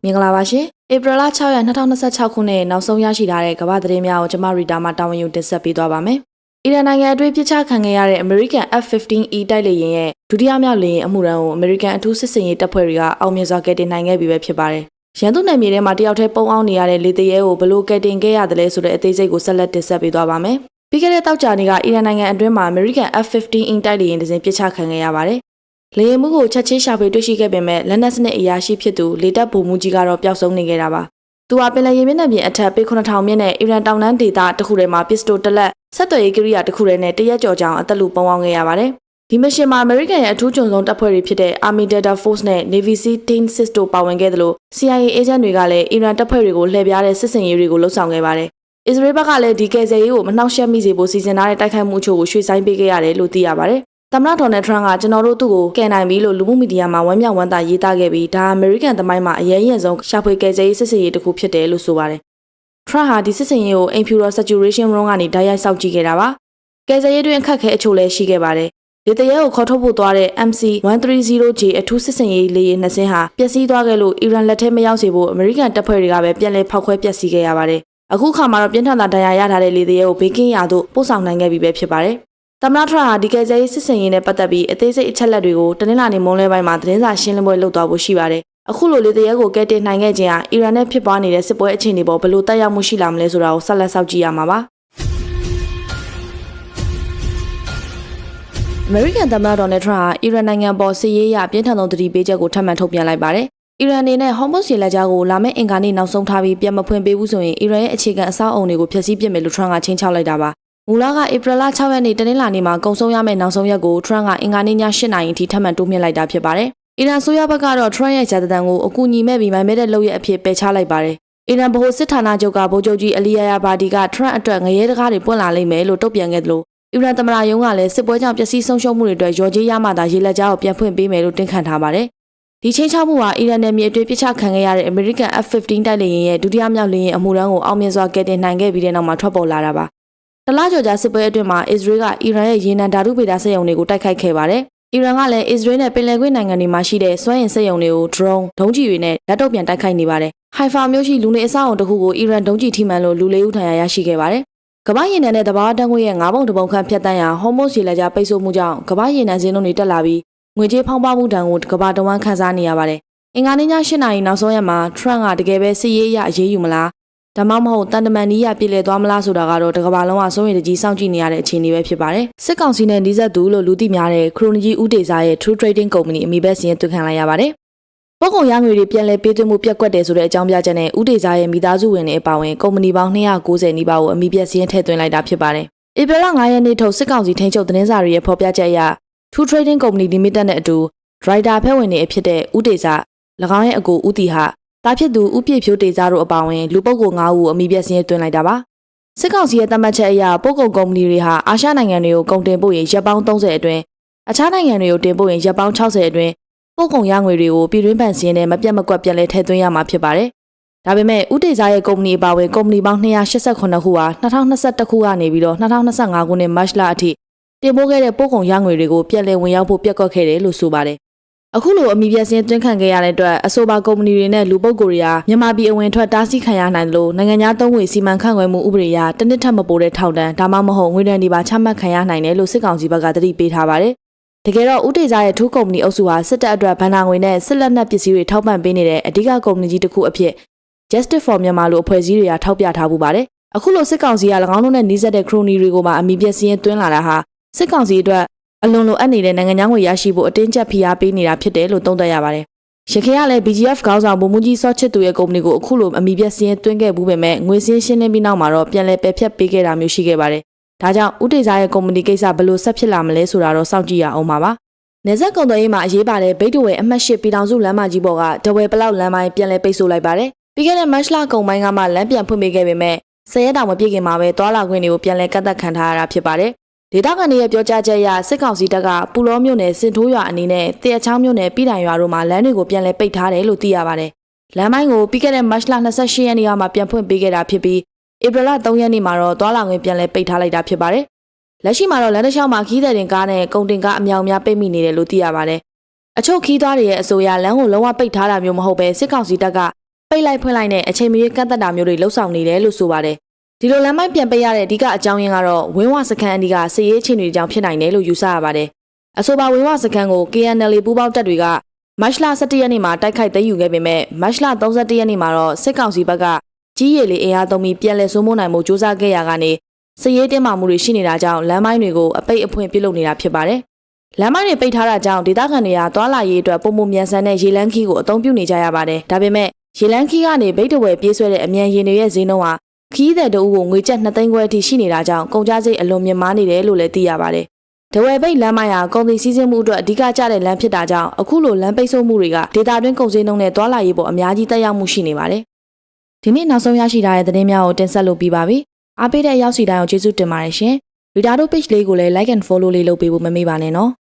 မင်္ဂလာပါရှင်ဧပြီလ6ရက်2026ခုနှစ်နောက်ဆုံးရရှိထားတဲ့ကမ္ဘာသတင်းများကိုကျွန်မရီတာမှတာဝန်ယူတင်ဆက်ပေးသွားပါမယ်။အီရန်နိုင်ငံအတွင်းပြစ်ချခံခဲ့ရတဲ့ American F-15E တိုက်လေယာဉ်ရဲ့ဒုတိယမြောက်လေယာဉ်အမှုရန်ကို American အထူးစစ်စင်ရေးတပ်ဖွဲ့တွေကအောင်မြင်စွာကယ်တင်နိုင်ခဲ့ပြီပဲဖြစ်ပါတယ်။ရန်သူနယ်မြေထဲမှာတယောက်တည်းပုံအောင်နေရတဲ့လေတရဲကိုဘလို့ကယ်တင်ခဲ့ရတယ်လဲဆိုတဲ့အသေးစိတ်ကိုဆက်လက်တင်ဆက်ပေးသွားပါမယ်။ပြီးခဲ့တဲ့တောက်ကြနေ့ကအီရန်နိုင်ငံအတွင်းမှာ American F-15E တိုက်လေယာဉ်တစ်စင်းပြစ်ချခံခဲ့ရပါတယ်။လေယာဉ်မှုကိုချက်ချင်းရှာဖွေတွေ့ရှိခဲ့ပေမဲ့လက်နက်စနစ်အရာရှိဖြစ်သူလေတပ်ဗိုလ်မှူးကြီးကတော့ပျောက်ဆုံးနေခဲ့တာပါ။သူဟာပင်လယ်ရေမျက်နှာပြင်အထက်ပေ9000မြင့်နဲ့အီရန်တောင်တန်းဒေသတစ်ခုထဲမှာပစ္စတိုတစ်လက်ဆက်သွယ်ရေးကိရိယာတစ်ခုထဲနဲ့တရက်ကျော်ကြောင်အသက်လူပုံအောင်ခဲ့ရပါတယ်။ဒီမရှင်မှာ American ရဲ့အထူးကြုံဆုံးတပ်ဖွဲ့တွေဖြစ်တဲ့ Army Data Force နဲ့ Navy Sea 10 တို့ပါဝင်ခဲ့တယ်လို့ CIA agent တွေကလည်းအီရန်တပ်ဖွဲ့တွေကိုလှည့်ပြားတဲ့စစ်စင်ရေးတွေကိုလှုပ်ဆောင်ခဲ့ပါတယ်။အစ္စရေးဘက်ကလည်းဒီကယ်ဆယ်ရေးကိုမနှောက်ယှက်မိစေဖို့စီစဉ်ထားတဲ့တိုက်ခိုက်မှုအချို့ကိုရွှေ့ဆိုင်းပေးခဲ့ရတယ်လို့သိရပါတယ်။သမ္မတဒေါ်နယ်ထရန့်ကကျွန်တော်တို့သူ့ကိုကယ်နိုင်ပြီလို့လူမှုမီဒီယာမှာဝမ်းမြောက်ဝမ်းသာရေးသားခဲ့ပြီးဒါအမေရိကန်သမိုင်းမှာအရေးရင်ဆုံးရှာဖွေကယ်ဆယ်ရေးစစ်စင်ရေးတစ်ခုဖြစ်တယ်လို့ဆိုပါတယ်။ထရန့်ဟာဒီစစ်စင်ရေးကို Imperial Saturation Room ကနေတိုက်ရိုက်စောင့်ကြည့်ခဲ့တာပါ။ကယ်ဆယ်ရေးတွင်အခက်အခဲအချို့လည်းရှိခဲ့ပါတယ်။လေတရဲကိုခေါ်ထုတ်ဖို့သွားတဲ့ MC-130J အထူးစစ်စင်ရေးလေယာဉ်နှစ်စင်းဟာပျက်စီးသွားခဲ့လို့အီရန်လက်ထဲမရောက်စေဖို့အမေရိကန်တပ်ဖွဲ့တွေကပဲပြန်လည်ဖောက်ခွဲပျက်စီးခဲ့ရပါတယ်။အခုခါမှာတော့ပြင်းထန်တာဒဏ်ရာရထားတဲ့လေတရဲကိုဘေးကင်းရာသို့ပို့ဆောင်နိုင်ခဲ့ပြီပဲဖြစ်ပါတယ်။သမ္မတထရန့်ဟာဒီကယ်ဆယ်ရေးစစ်စင်ရေးနဲ့ပတ်သက်ပြီးအသေးစိတ်အချက်လက်တွေကိုတနင်္လာနေ့မွန်းလွဲပိုင်းမှာသတင်းစာရှင်းလင်းပွဲလုပ်သွားဖို့ရှိပါတယ်။အခုလိုလေတရဲကိုကယ်တင်နိုင်ခဲ့ခြင်းဟာအီရန်နဲ့ဖြစ်ပွားနေတဲ့စစ်ပွဲအခြေအနေပေါ်ဘယ်လိုတက်ရောက်မှုရှိလာမလဲဆိုတာကိုဆက်လက်စောင့်ကြည့်ရမှာပါ။ American သမ္မတဒေါ်နယ်ထရန့်ဟာအီရန်နိုင်ငံပေါ်စစ်ရေးအရပြင်းထန်သောသတိပေးချက်ကိုထပ်မံထုတ်ပြန်လိုက်ပါတယ်။အီရန်အနေနဲ့ Hormuz ရေလက်ကြားကိုလာမယ့်အင်္ဂါနေ့နောက်ဆုံးထားပြီးပြန်မဖွင့်ပေးဘူးဆိုရင်အီရန်ရဲ့အခြေခံအဆောက်အအုံတွေကိုဖျက်ဆီးပစ်မယ်လို့ထရန့်ကချင်းချောက်လိုက်တာပါ။မူလကဧပြီလ6ရက်နေ့တနင်္လာနေ့မှာကုန်ဆုံးရမယ့်နောက်ဆုံးရက်ကိုထရန့်ကအင်္ဂါနေ့ည8နာရီအထိထပ်မံတိုးမြှင့်လိုက်တာဖြစ်ပါတယ်။အီရန်ဆိုရဘက်ကတော့ထရန့်ရဲ့ဂျာတတန်ကိုအကူအညီမဲ့ပြီးမိုင်းမဲတဲ့လုပ်ရအဖြစ်ပယ်ချလိုက်ပါတယ်။အီရန်ဗဟိုစစ်ဌာနချုပ်ကဗိုလ်ချုပ်ကြီးအလီယာယာဘာဒီကထရန့်အတွက်ငရဲတကားတွေပွင့်လာလိမ့်မယ်လို့တုံ့ပြန်ခဲ့တယ်လို့အီရန်သမ္မတရုံးကလည်းစစ်ပွဲကြောင့်ပျက်စီးဆုံးရှုံးမှုတွေအတွက်ရော်ကြေးရမှသာရေလက်ကြားကိုပြန်ဖွင့်ပေးမယ်လို့တင်ခံထားပါတယ်။ဒီချင်းချောက်မှုဟာအီရန်နယ်မြေအတွင်းပြစ်ချခံခဲ့ရတဲ့ American F-15 တိုက်လေယာဉ်ရဲ့ဒုတိယမြောက်လေယာဉ်အမှုရန်ကိုအောင်မြင်စွာကယ်တင်နိုင်ခဲ့ပြီးတဲ့နောက်မှာထွက်ပေါ်လာတာပါ။တလားကျော်ကြာစစ်ပွဲအတွင်းမှာအစ္စရေးကအီရန်ရဲ့ရေနံဓာတုဗေဒစက်ရုံတွေကိုတိုက်ခိုက်ခဲ့ပါတယ်။အီရန်ကလည်းအစ္စရေးနဲ့ပင်လယ်ကွေ့နိုင်ငံတွေမှာရှိတဲ့စွမ်းအင်စက်ရုံတွေကို drone ဒုံးကျည်တွေနဲ့လက်တော့ပြန်တိုက်ခိုက်နေပါတယ်။ Haifa မြို့ရှိလူနေအဆောက်အုံတစ်ခုကိုအီရန်ဒုံးကျည်ထိမှန်လို့လူ၄ဦးထဏ်ရာရရှိခဲ့ပါတယ်။ကမ္ဘာရေနံနဲ့တဘာဝတန်းငွေရဲ့9ပုံတပုံခန့်ဖြတ်တန်းရာ Hormuz ရေလက်ကြားပိတ်ဆို့မှုကြောင့်ကမ္ဘာရေနံဈေးနှုန်းတွေတက်လာပြီးငွေကြေးဖောင်းပွားမှုတန်ကိုကမ္ဘာတဝန်းခံစားနေရပါတယ်။အင်္ဂါနေ့ည8နာရီနောက်ဆုံးရက်မှာထရန့်ကတကယ်ပဲစစ်ရေးအရအရေးယူမလားဒါမှမဟုတ်တန်တမန်နီးရပြည်လဲသွားမလားဆိုတာကတော့တကမ္ဘာလုံးကစိုးရိမ်တကြီးစောင့်ကြည့်နေရတဲ့အခြေအနေပဲဖြစ်ပါတယ်။စစ်ကောင်စီနဲ့နှီးစပ်သူလို့လူသိများတဲ့ခရိုနီဂျီဦးဒေစာရဲ့ True Trading Company အမည်ပဲစီရင်သွင်းခံလိုက်ရပါတယ်။ပုဂ္ဂိုလ်ရငွေတွေပြန်လဲပေးသွင်းမှုပြက်ကွက်တယ်ဆိုတဲ့အကြောင်းပြချက်နဲ့ဦးဒေစာရဲ့မိသားစုဝင်တွေအပါအဝင်ကုမ္ပဏီပေါင်း290နီးပါးကိုအမည်ပြစီရင်ထည့်သွင်းလိုက်တာဖြစ်ပါတယ်။ဧပြီလ9ရက်နေ့ထုတ်စစ်ကောင်စီထိန်းချုပ်သတင်းစာတွေရဲ့ဖော်ပြချက်အရ True Trading Company Limited နဲ့အတူဒရိုက်တာဖဲဝင်တွေအဖြစ်တဲ့ဦးဒေစာ၎င်းရဲ့အကိုဦးတီဟာတာဖြစ်သူဦးပြည့်ဖြိုးဒေစာတို့အပါအဝင်လူပုဂ္ဂိုလ်9ဦးကိုအမည်ပြစီရင်သွင်းလိုက်တာပါ။စစ်ကောင်စီရဲ့သတ်မှတ်ချက်အရပို့ကုန်ကုမ္ပဏီတွေဟာအာရှနိုင်ငံတွေကိုကုန်တင်ပို့ရင်ရက်ပေါင်း30အတွင်းအခြားနိုင်ငံတွေကိုတင်ပို့ရင်ရက်ပေါင်း60အတွင်းပို့ကုန်ရငွေတွေကိုပြည်တွင်းဘဏ်စည်းနဲ့မပြတ်မကွက်ပြန်လဲထည့်သွင်းရမှာဖြစ်ပါတယ်။ဒါပေမဲ့ဦးဒေစာရဲ့ကုမ္ပဏီအပါအဝင်ကုမ္ပဏီပေါင်း288ခုဟာ2021ခုကနေပြီးတော့2025ခုနှစ်မတ်လအထိတင်ပို့ခဲ့တဲ့ပို့ကုန်ရငွေတွေကိုပြန်လည်ဝင်ရောက်ဖို့ပြက်ကွက်ခဲ့တယ်လို့ဆိုပါတယ်။အခုလိုအမည်ပြစင်းသွင်းခံခဲ့ရတဲ့အတွက်အဆိုပါကုမ္ပဏီတွေနဲ့လူပုဂ္ဂိုလ်တွေဟာမြန်မာပြည်အဝင်ထွက်တားဆီးခံရနိုင်တယ်လို့နိုင်ငံခြားသုံးငွေစီမံခန့်ခွဲမှုဥပဒေအရတစ်နှစ်ထက်မပိုတဲ့ထောင်ဒဏ်ဒါမှမဟုတ်ငွေဒဏ်တွေပါချမှတ်ခံရနိုင်တယ်လို့စစ်ကောင်စီဘက်ကသတိပေးထားပါတယ်။တကယ်တော့ဦးဒေစာရဲ့ထူးကုမ္ပဏီအုပ်စုဟာစစ်တပ်အတွက်ဗန်နာငွေနဲ့စစ်လက်နက်ပစ္စည်းတွေထောက်ပံ့ပေးနေတဲ့အဓိကကုမ္ပဏီကြီးတစ်ခုအဖြစ် Justice for Myanmar လို့အဖွဲ့အစည်းတွေကထောက်ပြထားမှုပါတယ်။အခုလိုစစ်ကောင်စီက၎င်းတို့နဲ့နှီးစပ်တဲ့ခရိုနီတွေကိုမှအမည်ပြစင်းသွင်းလာတာဟာစစ်ကောင်စီအတွက်အလွန်လိုအပ်နေတဲ့နိုင်ငံခြားငွေရရှိဖို့အတင်းကျပ်ဖိအားပေးနေတာဖြစ်တယ်လို့သုံးသပ်ရပါတယ်။ရခိုင်ကလည်း BGF ခေါင်းဆောင်ဗိုလ်မှူးကြီးစောချစ်သူရဲ့ကုမ္ပဏီကိုအခုလိုအမည်ပြစင်းသွင်းခဲ့ဘူးပေမဲ့ငွေစင်းရှင်းလင်းပြီးနောက်မှာတော့ပြန်လည်ပယ်ဖျက်ပေးခဲ့တာမျိုးရှိခဲ့ပါတယ်။ဒါကြောင့်ဦးဒေစာရဲ့ကုမ္ပဏီကိစ္စဘယ်လိုဆက်ဖြစ်လာမလဲဆိုတာတော့စောင့်ကြည့်ရအောင်ပါ။နယ်စပ်ကုန်သွယ်ရေးမှာအရေးပါတဲ့ဘိတ်တဝဲအမှတ်8ပြည်ထောင်စုလမ်းမကြီးပေါ်ကတဝဲပလောက်လမ်းပိုင်းပြန်လည်ပိတ်ဆို့လိုက်ပါတယ်။ပြီးခဲ့တဲ့မတ်လကုန်ပိုင်းကမှလမ်းပြန်ဖွင့်ပေးခဲ့ပေမဲ့10ရက်တောင်မပြည့်ခင်မှာပဲသွာလာခွင့်တွေကိုပြန်လည်ကန့်သတ်ခံထားရတာဖြစ်ပါတယ်။ဒေသခံတွေရဲ့ပြောကြားချက်အရစစ်ကောင်စီတပ်ကပူလောမြို့နယ်စင်ထိုးရွာအနေနဲ့တရချောင်းမြို့နယ်ပြည်တိုင်ရွာတို့မှာလမ်းတွေကိုပြန်လည်ပိတ်ထားတယ်လို့သိရပါတယ်။လမ်းပိုင်းကိုပြီးခဲ့တဲ့မတ်လ28ရက်နေ့ကမှပြန်ဖွင့်ပေးခဲ့တာဖြစ်ပြီးဧပြီလ3ရက်နေ့မှာတော့သွာလာခွင့်ပြန်လည်ပိတ်ထားလိုက်တာဖြစ်ပါတယ်။လက်ရှိမှာတော့လမ်းတစ်လျှောက်မှာခီးသည်တင်ကားနဲ့ကုန်တင်ကားအများအများပိတ်မိနေတယ်လို့သိရပါတယ်။အချို့ခီးသွားတွေရဲ့အဆိုအရလမ်းကိုလုံးဝပိတ်ထားတာမျိုးမဟုတ်ပဲစစ်ကောင်စီတပ်က ပိတ်လိုက်ဖွင့်လိုက်နဲ့အချိန်မရွေးကန့်သက်တာမျိုးတွေလှုပ်ဆောင်နေတယ်လို့ဆိုပါတယ်။ဒီလိုလမ်းမိုင်းပြန်ပိတ်ရတဲ့အဓိကအကြောင်းရင်းကတော့ဝင်းဝစခန်းအနီးကစစ်ရေးအခြေအနေကြောင့်ဖြစ်နိုင်တယ်လို့ယူဆရပါတယ်။အဆိုပါဝင်းဝစခန်းကို KNL ပူးပေါင်းတပ်တွေကမတ်လ17ရက်နေ့မှာတိုက်ခိုက်သိမ်းယူခဲ့ပေမဲ့မတ်လ31ရက်နေ့မှာတော့စစ်ကောင်စီဘက်ကကြီးရည်လေးအင်အားသုံးပြီးပြန်လည်စိုးမိုးနိုင်မှုစ조사ခဲ့ရကနေစစ်ရေးတင်းမာမှုတွေရှိနေတာကြောင့်လမ်းမိုင်းတွေကိုအပိတ်အဖွင့်ပြုလုပ်နေတာဖြစ်ပါတယ်။လမ်းမိုင်းတွေပိတ်ထားတာကြောင့်ဒေသခံတွေကသွားလာရေးအတွက်ပုံမှန်မြန်ဆန်တဲ့ရေလမ်းခီးကိုအသုံးပြုနေကြရပါတယ်။ဒါပေမဲ့ရေလမ်းခီးကနေဗိတ်တဝယ်ပြေးဆွဲတဲ့အမြန်ရင်တွေရဲ့ဈေးနှုန်းဟာခီးတဲ့တအုပ်ကိုငွေကျပ်2သိန်းခွဲအထိရှိနေတာကြောင့်ကုန်ကျစရိတ်အလွန်မြင့်မားနေတယ်လို့လည်းသိရပါတယ်။တဝယ်ပိတ်လမ်းမိုင်းဟာကုန်စည်စီးဆင်းမှုအတွက်အဓိကကျတဲ့လမ်းဖြစ်တာကြောင့်အခုလိုလမ်းပိတ်ဆို့မှုတွေကဒေသတွင်းကုန်စည်နှုန်းနဲ့သွားလာရေးပေါ်အများကြီးသက်ရောက်မှုရှိနေပါတယ်။ဒီနေ့နောက်ဆုံးရရှိထားတဲ့သတင်းများကိုတင်ဆက်လို့ပြီးပါပြီ။အားပေးတဲ့အရောက်စီတိုင်းကိုကျေးဇူးတင်ပါတယ်ရှင်။ Reader Page လေးကိုလည်း Like and Follow လေးလုပ်ပေးဖို့မမေ့ပါနဲ့နော်။